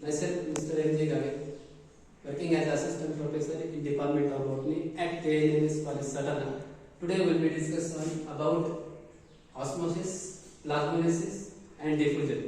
Myself, Mr. M.J. Gave, working as Assistant Professor in Department of Botany at KNMS College, Satana. Today we will be discussing about osmosis, plasmolysis and diffusion.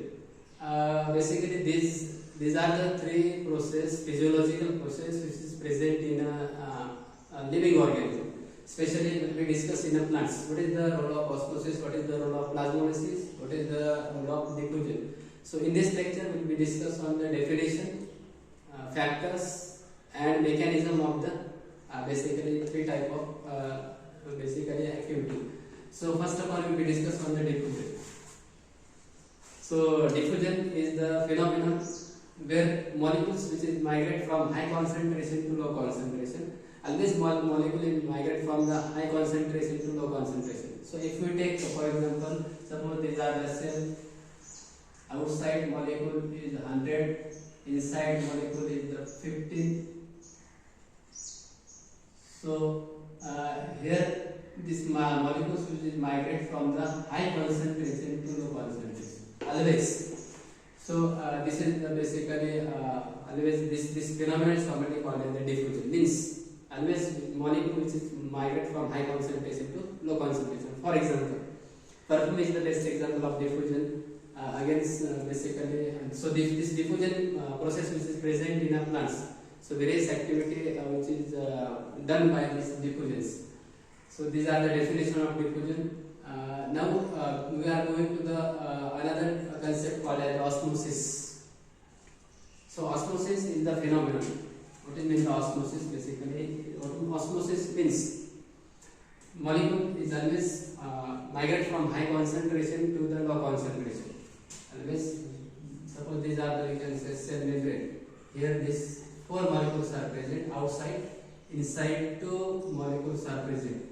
Basically, these are the three physiological process which is present in a living organism. Especially when we discuss in a plants, what is the role of osmosis, what is the role of plasmolysis, what is the role of diffusion. So in this lecture we will be discuss on the definition, factors and mechanism of the basically three type of basically activity. So first of all we will be discuss on the diffusion. So diffusion is the phenomenon where molecules which is migrate from high concentration to low concentration. Always molecule is migrate from the high concentration to low concentration. So if we take for example, suppose these are the cell, outside molecule is 100, inside molecule is the 15. So here this molecules which is migrate from the high concentration to low concentration. Always. So this is the basically always this phenomenon is commonly called as the diffusion. Means always molecule which is migrate from high concentration to low concentration. For example, perfume is the best example of diffusion. Basically, so this diffusion process which is present in a plants. So various activity which is done by these diffusions. So these are the definition of diffusion. Now we are going to the another concept called as osmosis. So osmosis is the phenomenon. What is meant by osmosis? Basically, osmosis means molecule is always migrate from high concentration to the low concentration. Always, suppose these are the, we can say, cell membrane. Here these four molecules are present outside, inside two molecules are present.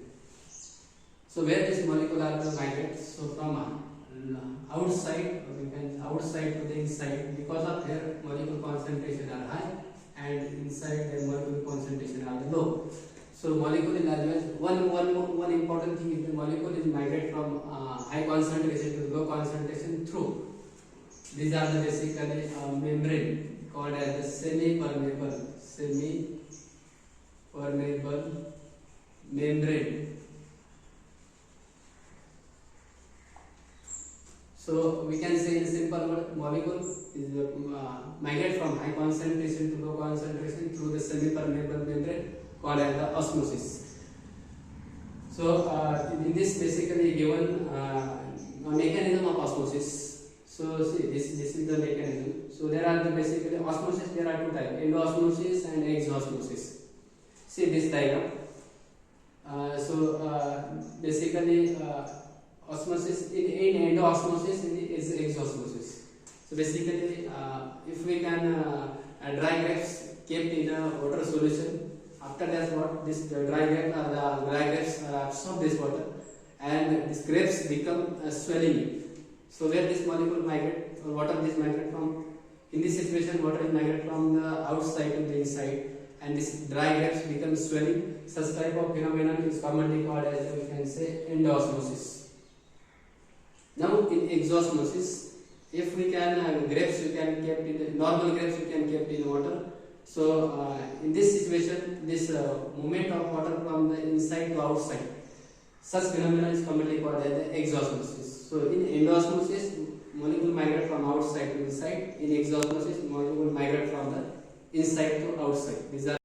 So where this molecule are to migrate? So from outside, or we can outside to the inside, because of their molecule concentration are high and inside their molecule concentration are low. So molecule is always one important thing is the molecule is migrate from high concentration to low concentration through. These are the basically membrane called as the semi-permeable membrane. So we can say in simple word, molecule is migrate from high concentration to low concentration through the semi-permeable membrane called as the osmosis. So in this basically given mechanism of osmosis. So see this is the mechanism. So there are the basically osmosis. There are two types: endosmosis and exosmosis. See this diagram. Basically osmosis in endosmosis is exosmosis. So basically, if we can dry grapes kept in a water solution, after that what this dry grapes absorb this water, and these grapes become swelling. So where this molecule migrate, or water this migrate from? In this situation, water is migrate from the outside to the inside, and this dry grapes become swelling. Such type of phenomenon is commonly called as we can say endosmosis. Now in exosmosis, if we can grapes you can kept in normal grapes you can kept in water. So in this situation, this movement of water from the inside to outside, such phenomenon is commonly called as the exosmosis. So in endosmosis, molecule migrate from outside to inside. In exosmosis, molecule migrate from the inside to outside. These are